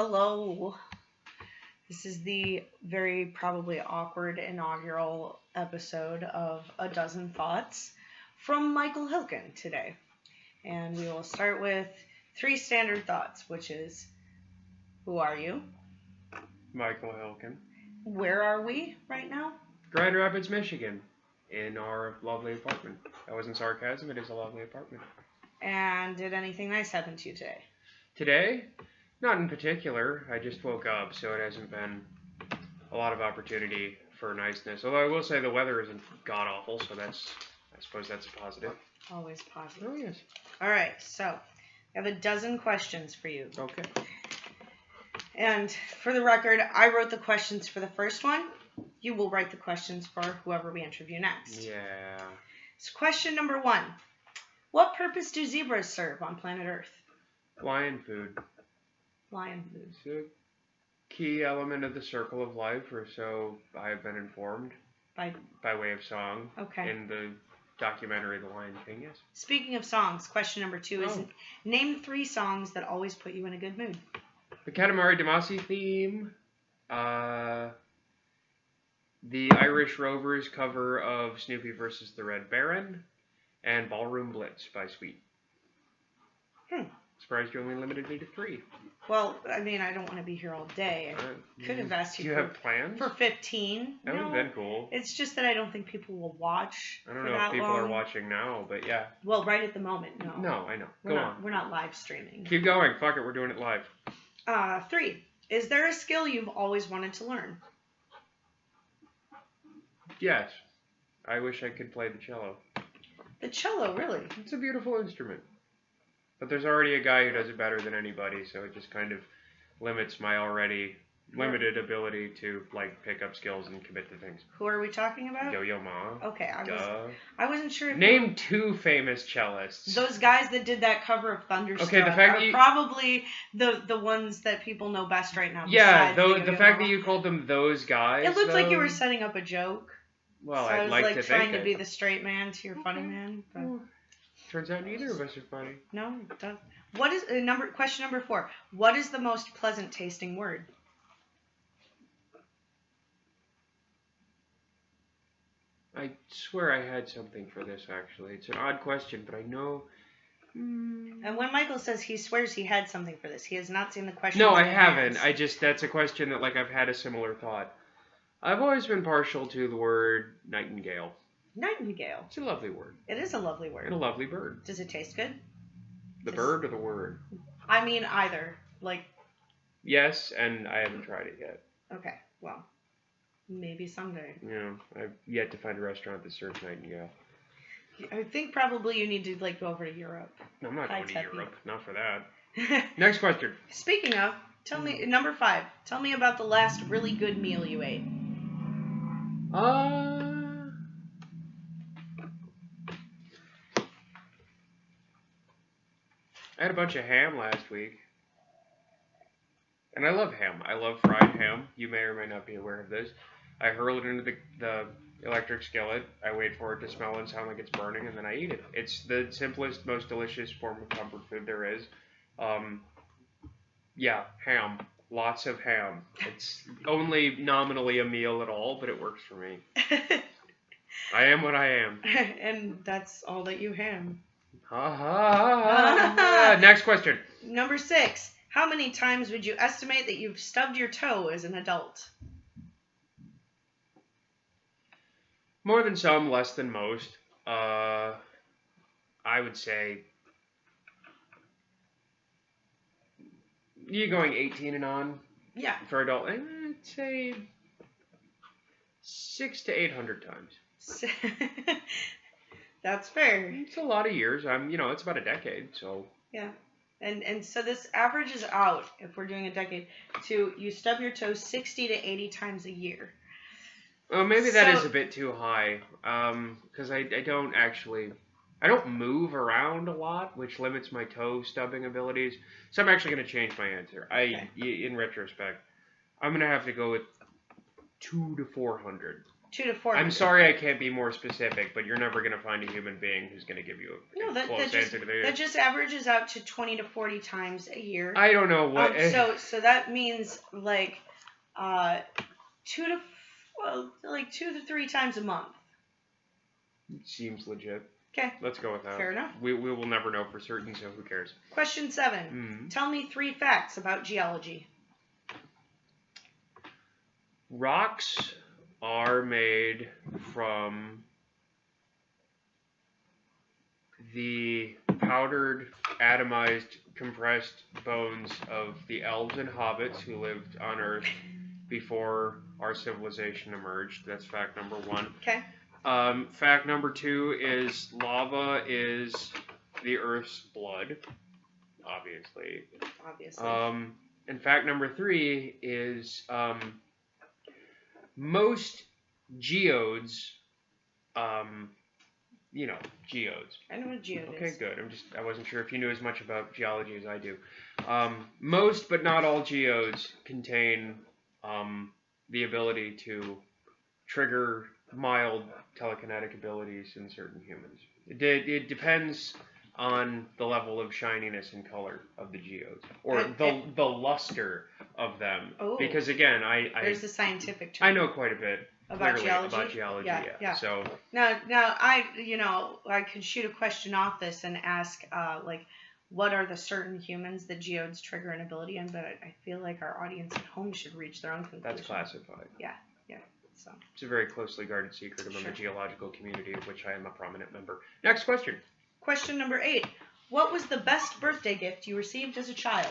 Hello. This is the very probably awkward inaugural episode of A Dozen Thoughts from Mychal today. And we will start with 3 standard thoughts, which is, who are you? Mychal Hilken. Where are we right now? Grand Rapids, Michigan, in our lovely apartment. That wasn't sarcasm, it is a lovely apartment. And did anything nice happen to you today? Today? Not in particular. I just woke up, so it hasn't been a lot of opportunity for niceness. Although I will say the weather isn't god-awful, so I suppose that's a positive. Always positive. Oh, yes. All right, so I have a dozen questions for you. Okay. And for the record, I wrote the questions for the first one. You will write the questions for whoever we interview next. Yeah. So question number 1. What purpose do zebras serve on planet Earth? Lion food. Lion food. It's a key element of the circle of life, or so I have been informed. By way of song. Okay. In the documentary The Lion King, yes. Speaking of songs, question number 2 is name 3 songs that always put you in a good mood. The Katamari Damacy theme, the Irish Rovers cover of Snoopy versus the Red Baron, and Ballroom Blitz by Sweet. Surprised you only limited me to 3. Well, I mean, I don't want to be here all day. I could have asked you. Do you have plans? For 15. That would have been cool. It's just that I don't think people will watch. I don't know if people are watching now, but yeah. Well, right at the moment, no. No, I know. Go on. We're not live streaming. Keep going. Fuck it. We're doing it live. 3. Is there a skill you've always wanted to learn? Yes. I wish I could play the cello. The cello, really? It's a beautiful instrument. But there's already a guy who does it better than anybody, so it just kind of limits my already limited ability to, like, pick up skills and commit to things. Who are we talking about? Yo-Yo Ma. Okay, I wasn't sure. Name 2 famous cellists. Those guys that did that cover of Thunderstruck are probably the ones that people know best right now. Yeah, the fact that you called them those guys. It looked like you were setting up a joke. Well, so I'd like to think trying to be the straight man to your funny man. But... Turns out neither of us are funny. No, it doesn't. What is question number 4? What is the most pleasant tasting word? I swear I had something for this, actually. It's an odd question, but I know... And when Mychal says he swears he had something for this, he has not seen the question. No, I haven't. That's a question that, like, I've had a similar thought. I've always been partial to the word nightingale. Nightingale. It's a lovely word. It is a lovely word. And a lovely bird. Does it taste good? The bird or the word? I mean, either. Like... Yes, and I haven't tried it yet. Okay, well... Maybe someday. Yeah, I've yet to find a restaurant that serves nightingale. I think probably you need to, like, go over to Europe. I'm not going to Europe. Not for that. Next question. Speaking of, tell me, number 5. Tell me about the last really good meal you ate. I had a bunch of ham last week. And I love ham. I love fried ham. You may or may not be aware of this. I hurl it into the electric skillet. I wait for it to smell and sound like it's burning, and then I eat it. It's the simplest, most delicious form of comfort food there is. Yeah, ham. Lots of ham. It's only nominally a meal at all, but it works for me. I am what I am. And that's all that you ham. Ha ha ha ha. Next question. Number 6. How many times would you estimate that you've stubbed your toe as an adult? More than some, less than most. I would say... You're going 18 and on? Yeah. For adult? I'd say 600 to 800 times. That's fair. It's a lot of years. It's about a decade, so... Yeah. And so this averages out, if we're doing a decade, to you stub your toe 60 to 80 times a year. Well, maybe that is a bit too high, because I don't move around a lot, which limits my toe stubbing abilities. So I'm actually going to change my answer. In retrospect, I'm going to have to go with 200 to 400. 2 to 400. I'm sorry I can't be more specific, but you're never going to find a human being who's going to give you a close answer to that. That just averages out to 20 to 40 times a year. I don't know what. So that means like 2 to 3 times a month. Seems legit. Okay. Let's go with that. Fair enough. We will never know for certain, so who cares? Question 7. Tell me 3 facts about geology. Rocks are made from the powdered, atomized, compressed bones of the elves and hobbits who lived on Earth before our civilization emerged. That's fact number 1. Okay. Fact number 2 is lava is the Earth's blood, obviously. And fact number 3 is most geodes, geodes. I know what a geode is. Okay, good. I wasn't sure if you knew as much about geology as I do. Most, but not all geodes contain the ability to trigger mild telekinetic abilities in certain humans. It depends on the level of shininess and color of the geodes, or the luster of them. Oh. Because again, there's the scientific term. I know quite a bit about geology. About geology, yeah. So now I could shoot a question off this and ask what are the certain humans that geodes trigger an ability in, but I feel like our audience at home should reach their own conclusion. That's classified. Yeah. So it's a very closely guarded secret among the geological community, of which I am a prominent member. Next question. Question number 8. What was the best birthday gift you received as a child?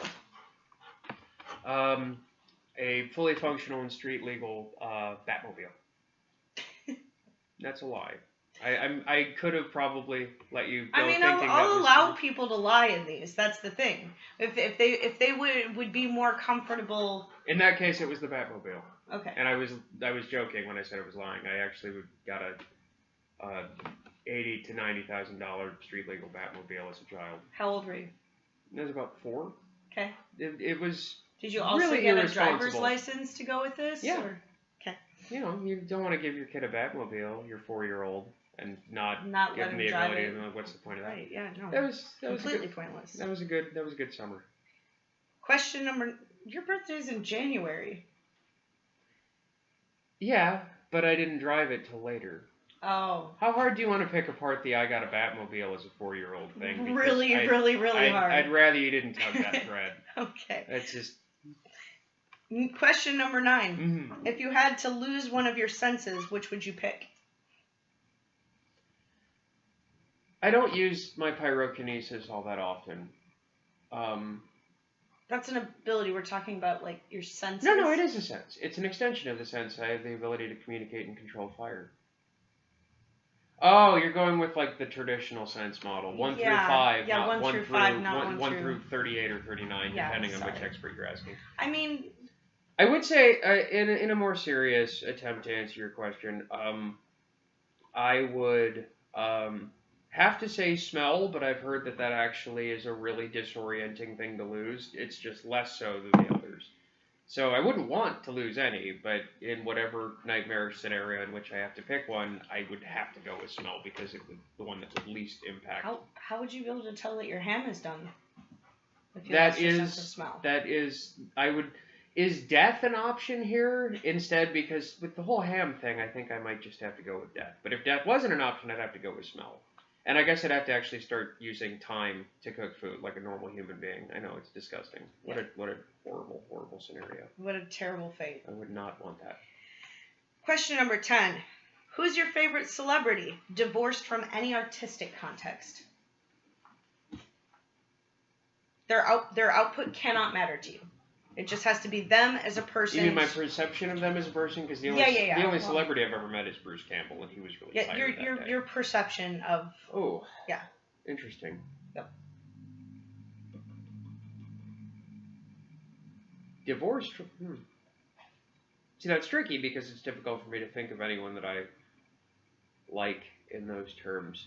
A fully functional and street legal Batmobile. That's a lie. I could have probably let you go thinking I'll allow people to lie in these. That's the thing. If they would be more comfortable. In that case, it was the Batmobile. Okay. And I was joking when I said it was lying. I actually got a $80,000 to $90,000 street legal Batmobile as a child. How old were you? I was about 4. Okay. It was. Did you also really get a driver's license to go with this? Yeah. Or? Okay. You don't want to give your kid a Batmobile, your 4-year-old, and not give him the ability. What's the point of that? Right. Yeah. No. That was completely pointless. That was a good summer. Question number. Your birthday's in January. Yeah, but I didn't drive it till later. Oh. How hard do you want to pick apart the I got a Batmobile as a 4-year-old thing? Because really hard. I'd rather you didn't tug that thread. Okay. That's just... Question number 9. If you had to lose one of your senses, which would you pick? I don't use my pyrokinesis all that often. That's an ability. We're talking about, like, your senses? No, it is a sense. It's an extension of the sense. I have the ability to communicate and control fire. Oh, you're going with, like, the traditional sense model. 1 through 5. Yeah, not 1 through 5, not 1 through 38 or 39, depending on which expert you're asking. I would say, in a more serious attempt to answer your question, I would have to say smell, but I've heard that actually is a really disorienting thing to lose. It's just less so than the others. So I wouldn't want to lose any, but in whatever nightmarish scenario in which I have to pick one, I would have to go with smell because it would the one that would least impact. How would you be able to tell that your ham is done? If you smell? Is death an option here instead? Because with the whole ham thing, I think I might just have to go with death. But if death wasn't an option, I'd have to go with smell. And I guess I'd have to actually start using time to cook food like a normal human being. I know, it's disgusting. What a horrible, horrible scenario. What a terrible fate. I would not want that. Question number 10. Who's your favorite celebrity, divorced from any artistic context? Their output cannot matter to you. It just has to be them as a person. You mean my perception of them as a person? Because the only celebrity I've ever met is Bruce Campbell, and he was really tired that day. Your perception of... Oh. Yeah. Interesting. Yep. Divorced from... See, that's tricky because it's difficult for me to think of anyone that I like in those terms.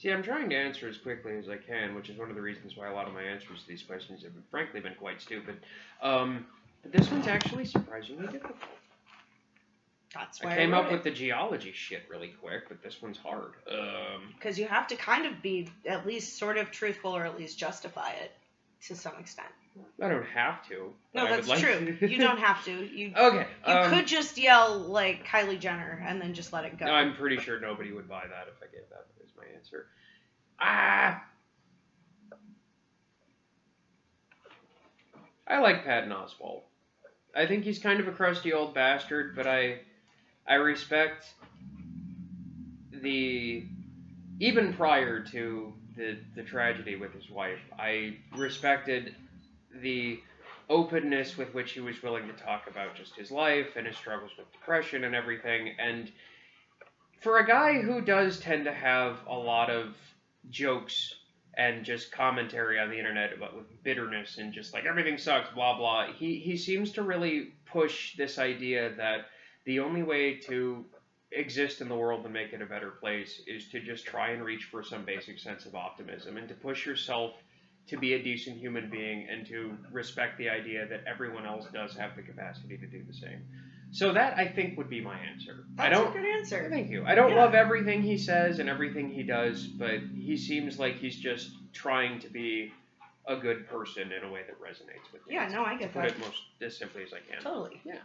See, I'm trying to answer as quickly as I can, which is one of the reasons why a lot of my answers to these questions have, frankly, been quite stupid. But this one's actually surprisingly difficult. That's why I came up with the geology shit really quick, but this one's hard. Because you have to kind of be at least sort of truthful, or at least justify it to some extent. I don't have to. No, that's true. You don't have to. You okay. You could just yell like Kylie Jenner and then just let it go. No, I'm pretty sure nobody would buy that if I gave that as my answer. I like Patton Oswalt. I think he's kind of a crusty old bastard, but I respect even prior to the tragedy with his wife, I respected the openness with which he was willing to talk about just his life and his struggles with depression and everything. And for a guy who does tend to have a lot of jokes and just commentary on the internet about with bitterness and just like everything sucks, blah blah, he seems to really push this idea that the only way to exist in the world and make it a better place is to just try and reach for some basic sense of optimism and to push yourself to be a decent human being and to respect the idea that everyone else does have the capacity to do the same. So that, I think, would be my answer. That's a good answer. Thank you. I don't love everything he says and everything he does, but he seems like he's just trying to be a good person in a way that resonates with me. Yeah, no, I get that. Put it most as simply as I can. Totally. Yeah,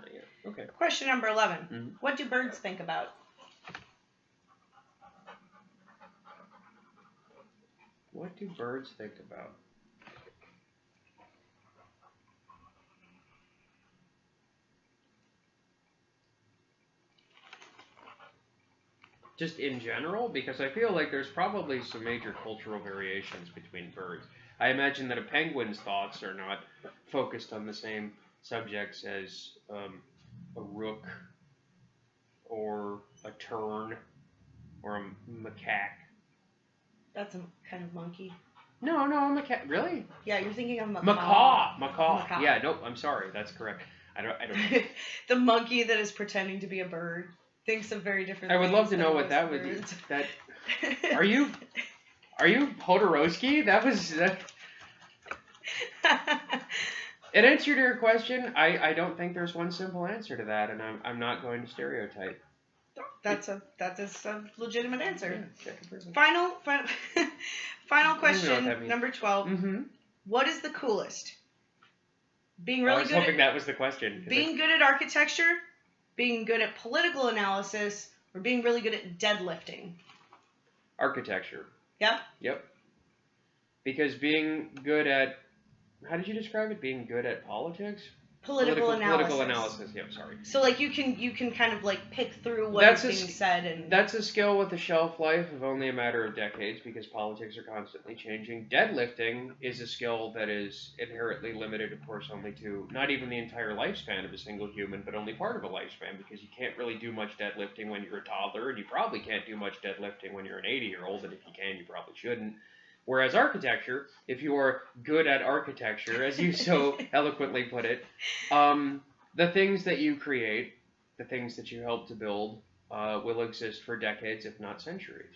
okay. Question number 11. Mm-hmm. What do birds think about? What do birds think about? Just in general, because I feel like there's probably some major cultural variations between birds. I imagine that a penguin's thoughts are not focused on the same subjects as a rook or a tern or a macaque. That's a kind of monkey. No, a macaque. Really? Yeah, you're thinking of macaw. Macaw. Yeah, nope. I'm sorry. That's correct. I don't. The monkey that is pretending to be a bird thinks of very different. I would love to know what that would be. Are you Podorowski? That was. In answer to your question, I don't think there's one simple answer to that, and I'm not going to stereotype. That is a legitimate answer. Yeah, Final question, number 12. Mm-hmm. What is the coolest? Being really good. I was hoping that was the question. Being good at architecture, being good at political analysis, or being really good at deadlifting? Architecture. Yep. Yep. Because being good at, how did you describe it? Being good at politics? Political analysis. Political analysis. Yep. Sorry. So like you can kind of like pick through what is being said, and that's a skill with a shelf life of only a matter of decades because politics are constantly changing. Deadlifting is a skill that is inherently limited, of course, only to not even the entire lifespan of a single human, but only part of a lifespan because you can't really do much deadlifting when you're a toddler, and you probably can't do much deadlifting when you're an 80-year-old, and if you can, you probably shouldn't. Whereas architecture, if you are good at architecture, as you so eloquently put it, the things that you create, the things that you help to build, will exist for decades, if not centuries.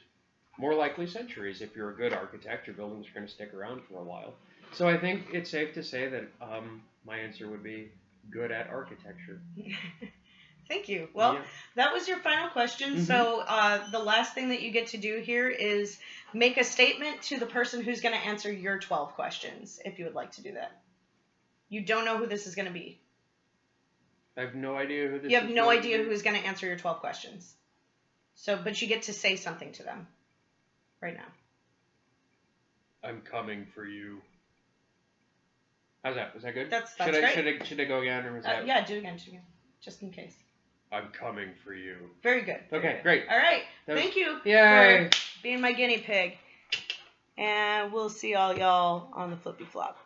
More likely centuries. If you're a good architect, your buildings are going to stick around for a while. So I think it's safe to say that my answer would be good at architecture. Thank you. Well, that was your final question. Mm-hmm. So the last thing that you get to do here is make a statement to the person who's going to answer your 12 questions, if you would like to do that. You don't know who this is going to be. I have no idea who this is. You have no idea who's going to answer your 12 questions. So, but you get to say something to them right now. I'm coming for you. How's that? Was that good? That's great. Should I go again, or was that? Yeah, do it again, just in case. I'm coming for you. Very good. Okay, great. All right. Thank you for being my guinea pig. And we'll see all y'all on the flippy flop.